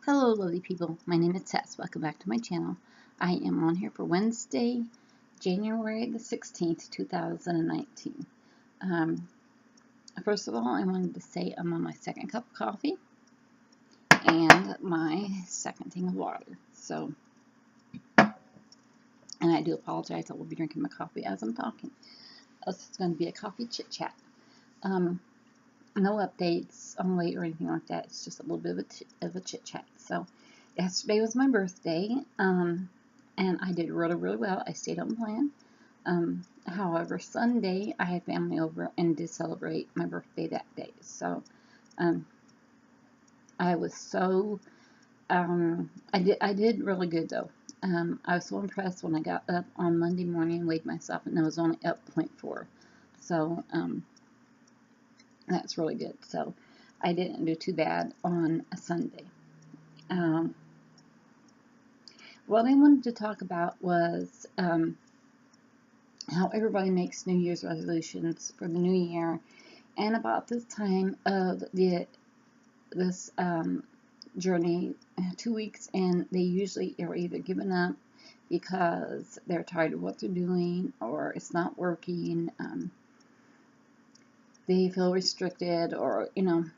Hello lovely people, my name is Tess. Welcome back to my channel. I am on here for Wednesday, January the 16th, 2019. First of all, I wanted to say I'm on my second cup of coffee and my second thing of water. And I do apologize, I will be drinking my coffee as I'm talking. It's going to be a coffee chit chat. No updates on weight or anything like that. It's just a little bit of a chit chat. So, yesterday was my birthday, and I did really well. I stayed on plan. However, Sunday I had family over and did celebrate my birthday that day. So, I was so I did really good though. I was so impressed when I got up on Monday morning and weighed myself, and I was only up 0.4. So, that's really good. So I didn't do too bad on a Sunday. What I wanted to talk about was how everybody makes New Year's resolutions for the new year, and about this time of this journey, 2 weeks, and they usually are either giving up because they're tired of what they're doing, or it's not working. They feel restricted, or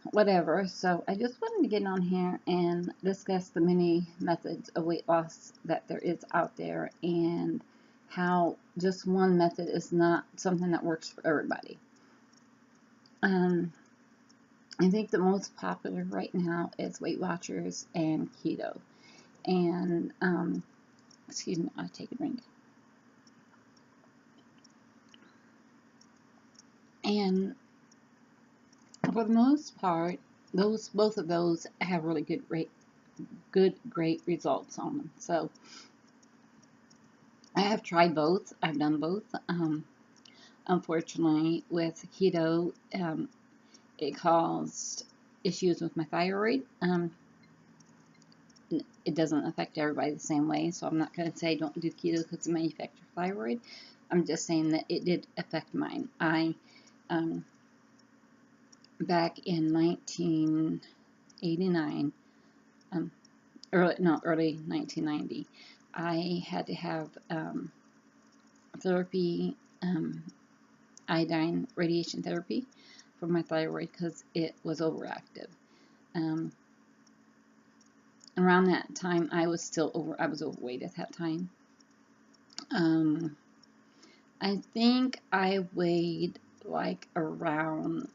whatever. So I just wanted to get on here and discuss the many methods of weight loss that there is out there, and how just one method is not something that works for everybody. I think the most popular right now is Weight Watchers and keto. And excuse me, I'll take a drink. And for the most part, both of those have really great results on them. So I have tried both. I've done both. Unfortunately, with keto, it caused issues with my thyroid. It doesn't affect everybody the same way, so I'm not going to say don't do keto because it may affect your thyroid. I'm just saying that it did affect mine. Back in 1989, early 1990, I had to have therapy, iodine radiation therapy for my thyroid because it was overactive. Around that time, I was overweight at that time. I think I weighed like around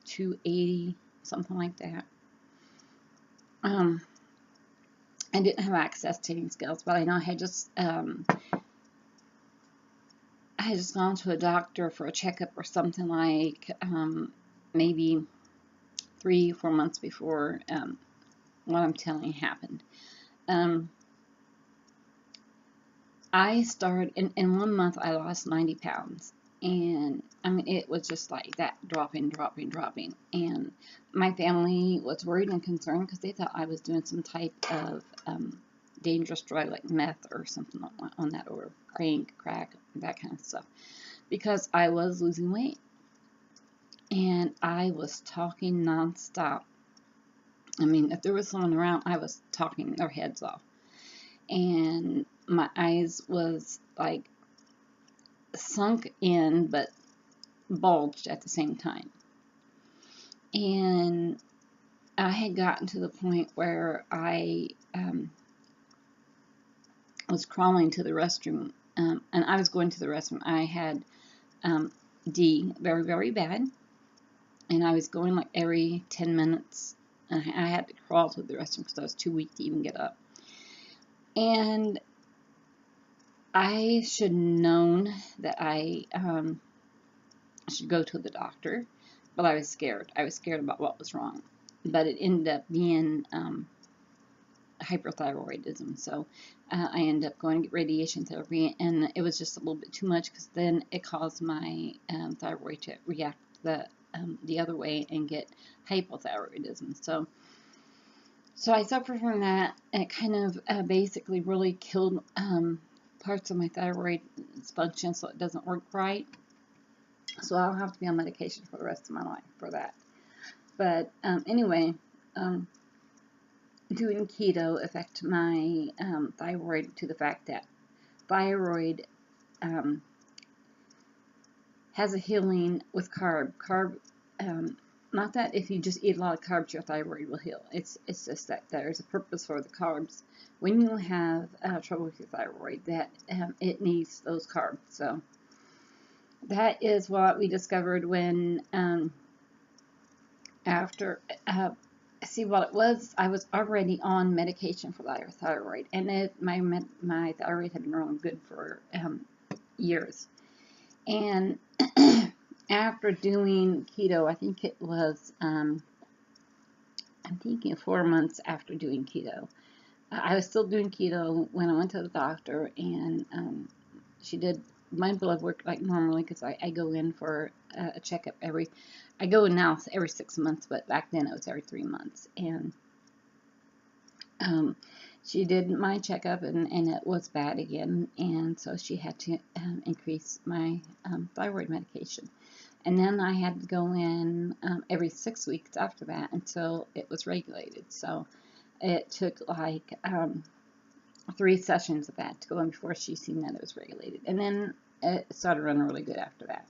280, something like that. I didn't have access to any scales, but I know I had just gone to a doctor for a checkup or something, like maybe 3 or 4 months before what I'm telling you happened. I started in 1 month. I lost 90 pounds, and I mean, it was just like that, dropping. And my family was worried and concerned because they thought I was doing some type of dangerous drug like meth or something on that, or crack, that kind of stuff, because I was losing weight and I was talking nonstop. I mean, if there was someone around, I was talking their heads off, and my eyes was like sunk in but bulged at the same time. And I had gotten to the point where I was crawling to the restroom, and I was going to the restroom. I had D very bad, and I was going like every 10 minutes, and I had to crawl to the restroom because I was too weak to even get up. And I should have known that I should go to the doctor, but I was scared. I was scared about what was wrong. But it ended up being hyperthyroidism. So I ended up going to get radiation therapy, and it was just a little bit too much because then it caused my thyroid to react the other way and get hypothyroidism. So I suffered from that, and it kind of basically really killed parts of my thyroid function, so it doesn't work right. So I'll have to be on medication for the rest of my life for that. But anyway, doing keto affect my thyroid to the fact that thyroid um, has a healing with carb. Not that if you just eat a lot of carbs, your thyroid will heal. It's just that there's a purpose for the carbs. When you have trouble with your thyroid, that it needs those carbs. So that is what we discovered when after. See what it was. I was already on medication for thyroid, and my thyroid had been running good for years. And after doing keto, I think it was, I'm thinking 4 months after doing keto. I was still doing keto when I went to the doctor, and she did my blood work like normally, because I go in for a checkup I go in now every 6 months, but back then it was every 3 months. And she did my checkup, and it was bad again, and so she had to increase my thyroid medication. And then I had to go in every 6 weeks after that until it was regulated. So it took like 3 sessions of that to go in before she seen that it was regulated. And then it started running really good after that.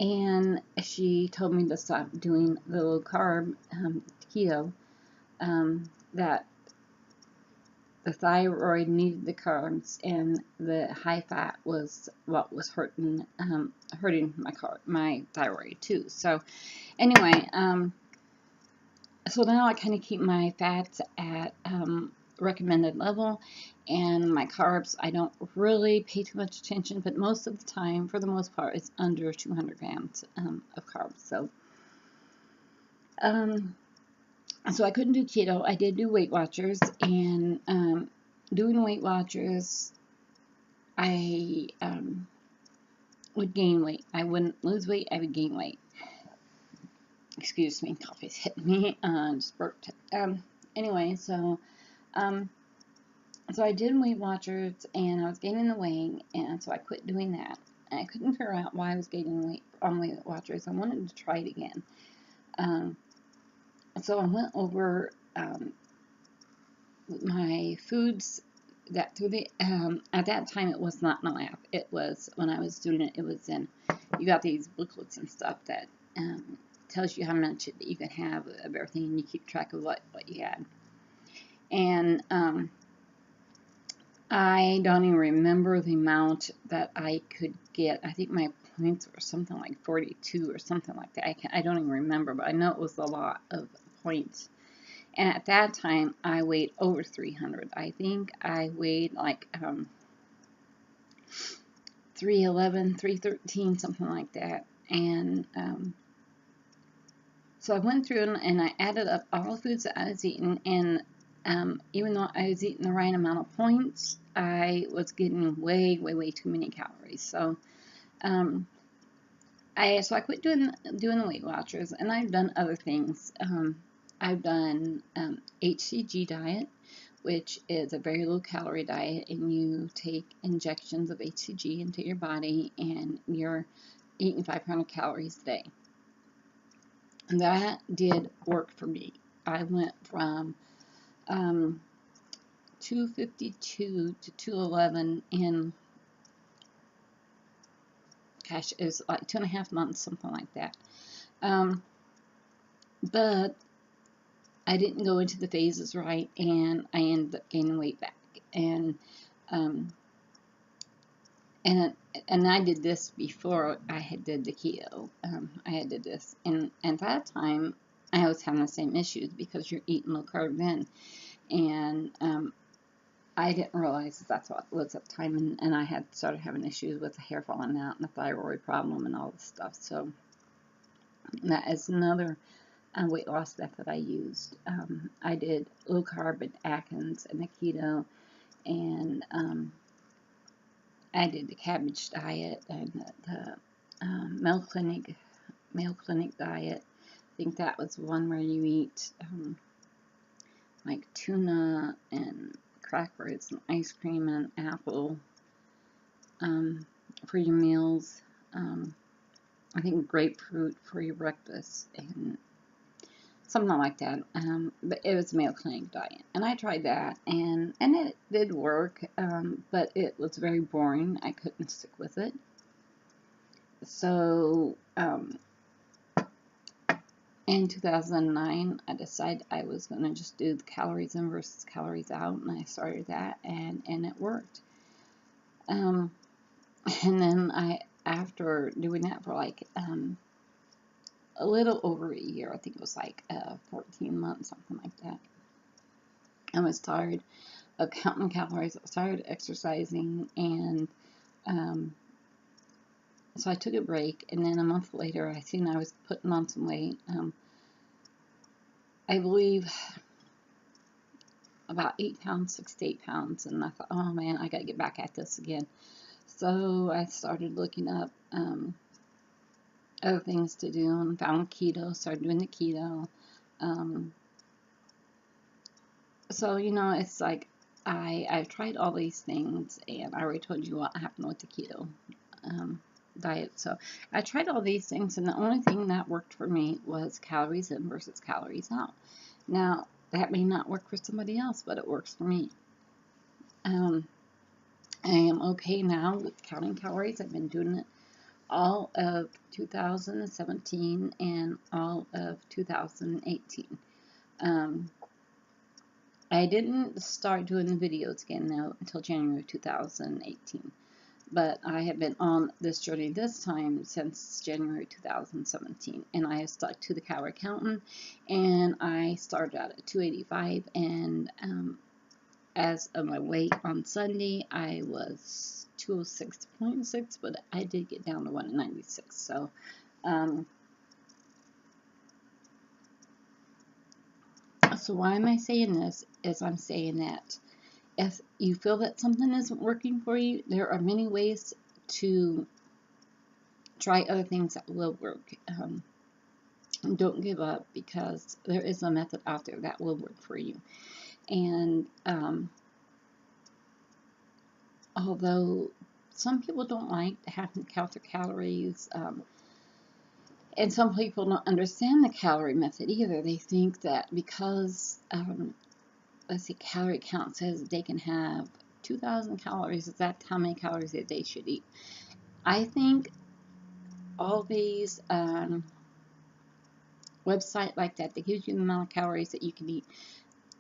And she told me to stop doing the low carb keto, that the thyroid needed the carbs, and the high fat was what was hurting my thyroid too. So anyway, so now I kind of keep my fats at recommended level, and my carbs I don't really pay too much attention, but most of the time, for the most part, it's under 200 grams of carbs. So I couldn't do keto. I did do Weight Watchers, and doing Weight Watchers, I would gain weight. I wouldn't lose weight, I would gain weight. Excuse me, coffee's hitting me. Just burped. Anyway, so I did Weight Watchers, and I was gaining the weight, and so I quit doing that. And I couldn't figure out why I was gaining weight on Weight Watchers. I wanted to try it again. So I went over my foods that through the at that time it was not in an app. It was, when I was doing it, it was in, you got these booklets and stuff that tells you how much that you can have of everything, and you keep track of what you had. And I don't even remember the amount that I could get. I think my points were something like 42 or something like that. I don't even remember, but I know it was a lot of points. And at that time, I weighed over 300. I think I weighed like 311, 313, something like that. And so I went through and I added up all the foods that I was eating, and even though I was eating the right amount of points, I was getting way, way, way too many calories. So I quit doing the Weight Watchers, and I've done other things. I've done HCG diet, which is a very low calorie diet, and you take injections of HCG into your body, and you're eating 500 calories a day. And that did work for me. I went from 252 to 211 in, gosh, it was like 2.5 months, something like that. But I didn't go into the phases right, and I ended up gaining weight back. And I did this before I had did the keto. I had did this, and at that time I was having the same issues because you're eating low carb then, and I didn't realize that's what it was at the time, and I had started having issues with the hair falling out and the thyroid problem and all this stuff. So that is another weight loss stuff that I used. I did low carb and Atkins and the keto, and I did the cabbage diet and the Mayo Clinic diet. I think that was one where you eat like tuna and crackers and ice cream and an apple for your meals. I think grapefruit for your breakfast. And something like that. But it was a Mayo Clinic diet, and I tried that, and it did work, but it was very boring. I couldn't stick with it. So in 2009, I decided I was going to just do the calories in versus calories out, and I started that, and it worked. And then after doing that for like a little over a year, I think it was like 14 months, something like that, I was tired of counting calories. I was tired of exercising, and so I took a break, and then a month later, I seen I was putting on some weight. I believe about 8 pounds, 6 to 8 pounds, and I thought, oh man, I got to get back at this again. So I started looking up other things to do, and found keto, started doing the keto. So, you know, it's like I've tried all these things, and I already told you what happened with the keto diet. So I tried all these things, and the only thing that worked for me was calories in versus calories out. Now, that may not work for somebody else, but it works for me. I am okay now with counting calories. I've been doing it all of 2017 and all of 2018. I didn't start doing the videos again though until January 2018, but I have been on this journey this time since January 2017, and I have stuck to the calorie counting, and I started out at 285, and as of my weight on Sunday, I was 206.6, but I did get down to 196. So, so why am I saying this? Is I'm saying that if you feel that something isn't working for you, there are many ways to try other things that will work. Don't give up, because there is a method out there that will work for you. And although some people don't like having to count their calories, and some people don't understand the calorie method either. They think that because, let's see, calorie count says they can have 2,000 calories, is that how many calories that they should eat? I think all these websites like that gives you the amount of calories that you can eat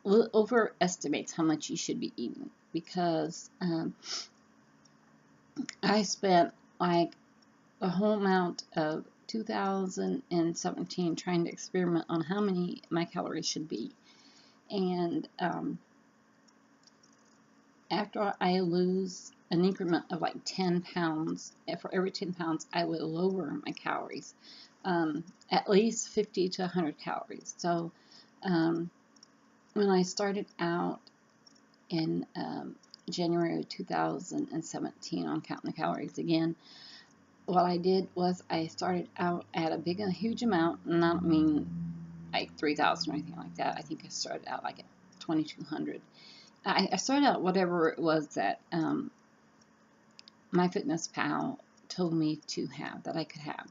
overestimates how much you should be eating, because I spent like a whole amount of 2017 trying to experiment on how many my calories should be. And after I lose an increment of like 10 pounds, for every 10 pounds, I would lower my calories, at least 50 to 100 calories. So when I started out in January of 2017 on counting the calories again, what I did was I started out at a huge amount, and I don't mean like 3,000 or anything like that. I think I started out like at 2,200. I started out whatever it was that MyFitnessPal told me to have, that I could have.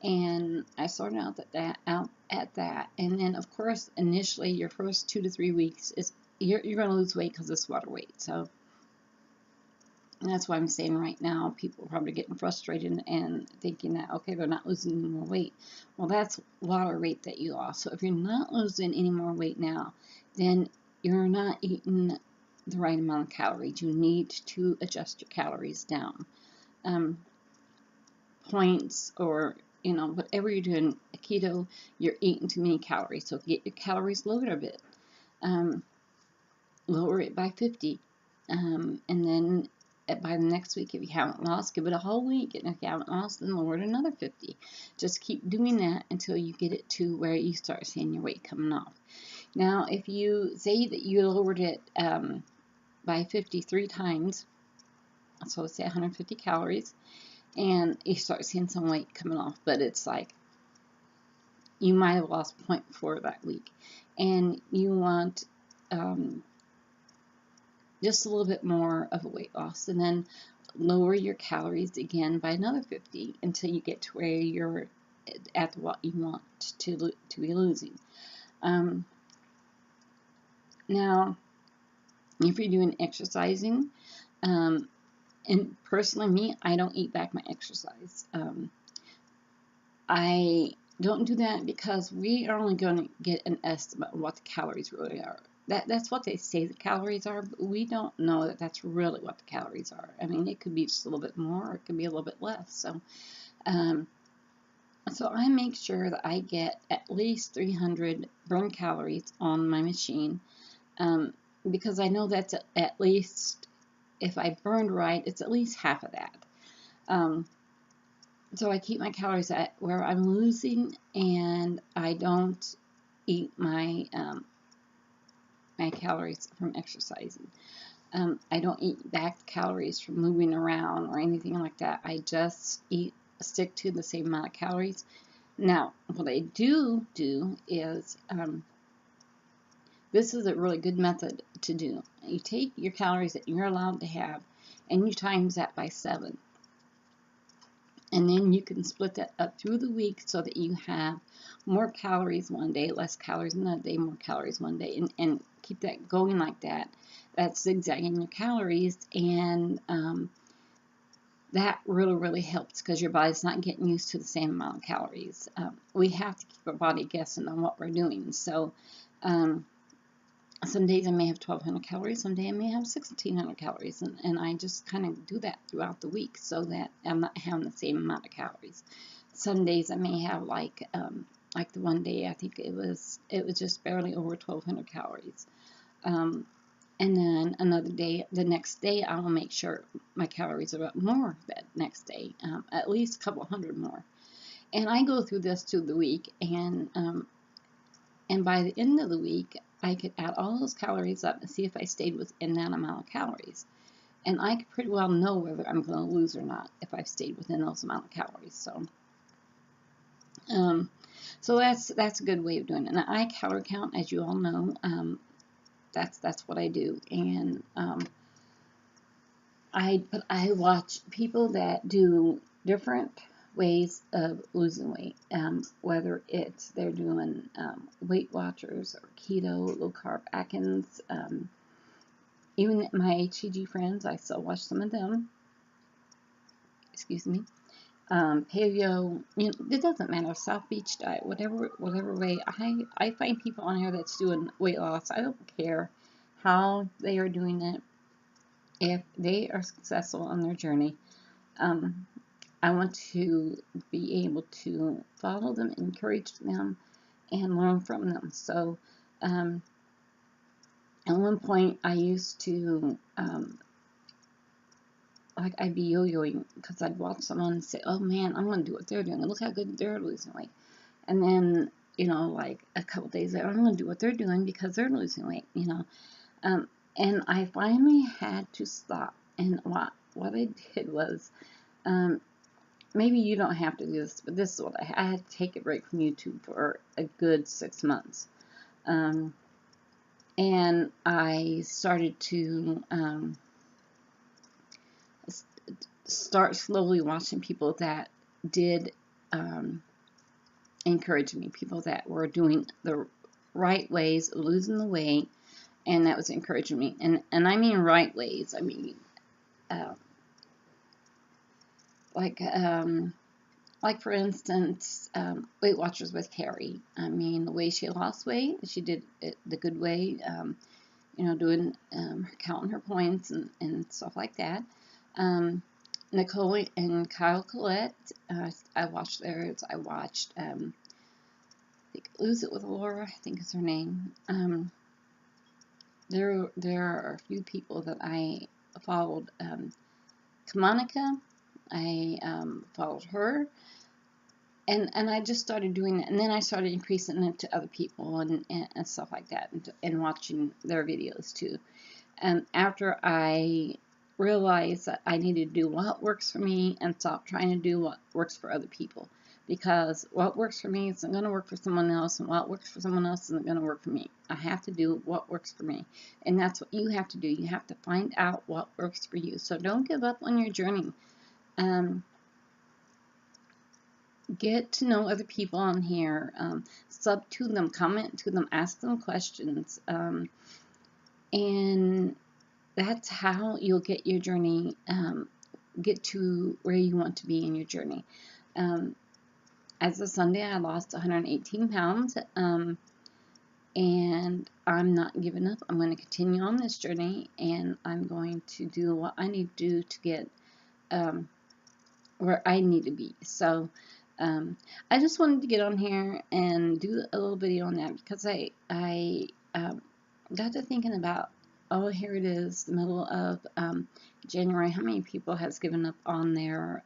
And I started out at that, and then of course initially your first 2 to 3 weeks is you're going to lose weight because it's water weight. So that's why I'm saying right now people are probably getting frustrated and thinking that, okay, they're not losing any more weight. Well, that's water weight that you lost. So if you're not losing any more weight now, then you're not eating the right amount of calories. You need to adjust your calories down. Points, or whatever you're doing, keto, you're eating too many calories. So get your calories lowered a bit. Lower it by 50. And then by the next week, if you haven't lost, give it a whole week. And if you haven't lost, then lower it another 50. Just keep doing that until you get it to where you start seeing your weight coming off. Now, if you say that you lowered it by 53 times, so let's say 150 calories, and you start seeing some weight coming off, but it's like you might have lost 0.4 that week, and you want just a little bit more of a weight loss, and then lower your calories again by another 50 until you get to where you're at what you want to be losing. Um, Now, if you're doing exercising, um, and personally me, I don't eat back my exercise. I don't do that because we are only going to get an estimate of what the calories really are. That's what they say the calories are, but we don't know that that's really what the calories are. I mean, it could be just a little bit more, or it could be a little bit less. Um, so I make sure that I get at least 300 burn calories on my machine, um, because I know that's at least, if I burned right, it's at least half of that. Um, so I keep my calories at where I'm losing, and I don't eat my calories from exercising. I don't eat back calories from moving around or anything like that. I just stick to the same amount of calories. Now, what I do is, this is a really good method to do. You take your calories that you're allowed to have, and you times that by 7. And then you can split that up through the week so that you have more calories one day, less calories another day, more calories one day, and keep that going like that. That's zigzagging your calories, and that really helps because your body's not getting used to the same amount of calories. We have to keep our body guessing on what we're doing. So some days I may have 1,200 calories, some day I may have 1,600 calories, and I just kind of do that throughout the week so that I'm not having the same amount of calories. Some days I may have like the one day I think it was just barely over 1,200 calories, and then another day, the next day, I will make sure my calories are up more that next day, at least a couple hundred more. And I go through this through the week, and by the end of the week, I could add all those calories up and see if I stayed within that amount of calories. And I could pretty well know whether I'm going to lose or not if I've stayed within those amount of calories. So that's a good way of doing it. And I calorie count, as you all know. That's what I do. And I watch people that do different ways of losing weight, whether it's they're doing Weight Watchers or keto, low carb Atkins, even my HCG friends, I still watch some of them. Excuse me. Paleo, it doesn't matter. South Beach diet, whatever way. I find people on here that's doing weight loss. I don't care how they are doing it. If they are successful on their journey, I want to be able to follow them, encourage them, and learn from them. So, at one point, I used to, I'd be yo-yoing because I'd watch someone and say, oh man, I'm going to do what they're doing. Look how good they're losing weight. And then, like a couple days later, I'm going to do what they're doing because they're losing weight, And I finally had to stop. And what I did was, maybe you don't have to do this, but this is what I had to take a break from YouTube for a good 6 months. And I started to start slowly watching people that did encourage me, people that were doing the right ways of losing the weight, and that was encouraging me. And I mean right ways. I mean, like for instance, Weight Watchers with Carrie. I mean, the way she lost weight, she did it the good way, doing counting her points and stuff like that. Nicole and Kyle Collette, I watched theirs. I watched, I think, Lose It with Laura, I think is her name. There are a few people that I followed. Kamonica, I followed her. And I just started doing that, and then I started increasing it to other people and stuff like that, and watching their videos too. And after I realized that I needed to do what works for me and stop trying to do what works for other people, because what works for me isn't going to work for someone else, and what works for someone else isn't going to work for me. I have to do what works for me, and that's what you have to do. You have to find out what works for you. So don't give up on your journey. get to know other people on here, sub to them, comment to them, ask them questions, and that's how you'll get your journey, get to where you want to be in your journey. As of Sunday, I lost 118 pounds, and I'm not giving up. I'm going to continue on this journey, and I'm going to do what I need to do to get where I need to be. So I just wanted to get on here and do a little video on that, because I got to thinking about, oh, here it is, the middle of January. How many people has given up on their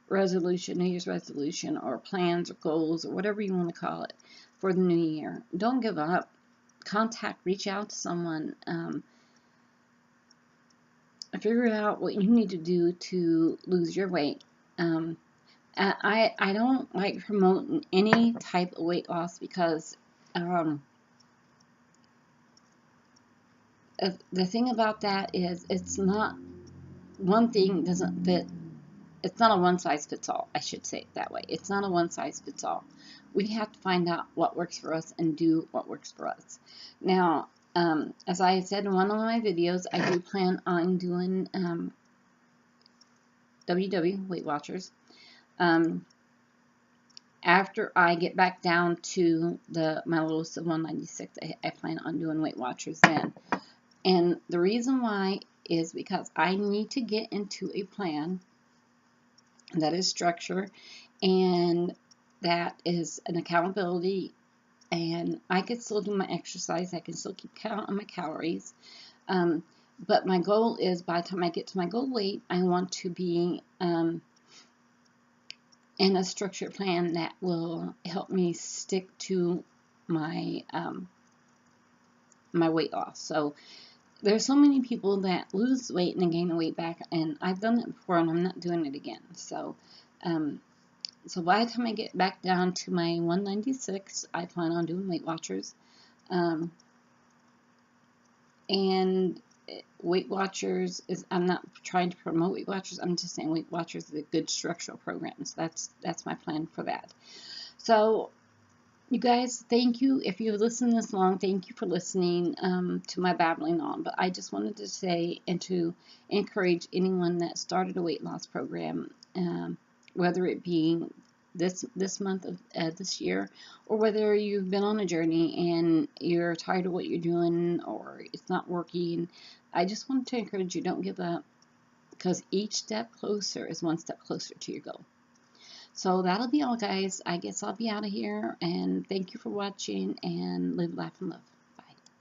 resolution, New Year's resolution, or plans or goals, or whatever you want to call it, for the new year? Don't give up. Reach out to someone. Figure out what you need to do to lose your weight. I don't like promoting any type of weight loss, because the thing about that is, it's not, one thing doesn't fit. It's not a one size fits all. I should say it that way. It's not a one size fits all. We have to find out what works for us and do what works for us. Now, as I said in one of my videos, I do plan on doing WW, Weight Watchers. After I get back down to my lowest of 196, I plan on doing Weight Watchers then. And the reason why is because I need to get into a plan that is structure, and that is an accountability, and I can still do my exercise. I can still keep count on my calories. But my goal is, by the time I get to my goal weight, I want to be in a structured plan that will help me stick to my my weight loss. So there's so many people that lose weight and then gain the weight back, and I've done it before, and I'm not doing it again. So so by the time I get back down to my 196, I plan on doing Weight Watchers. And Weight Watchers is, I'm not trying to promote Weight Watchers, I'm just saying Weight Watchers is a good structural program. So that's my plan for that. So you guys, thank you. If you've listened this long, thank you for listening to my babbling on. But I just wanted to say, and to encourage anyone that started a weight loss program, whether it be this month of this year, or whether you've been on a journey and you're tired of what you're doing, or it's not working, I just wanted to encourage you, don't give up, because each step closer is one step closer to your goal. So that'll be all, guys. I guess I'll be out of here, and thank you for watching, and live, laugh, and love.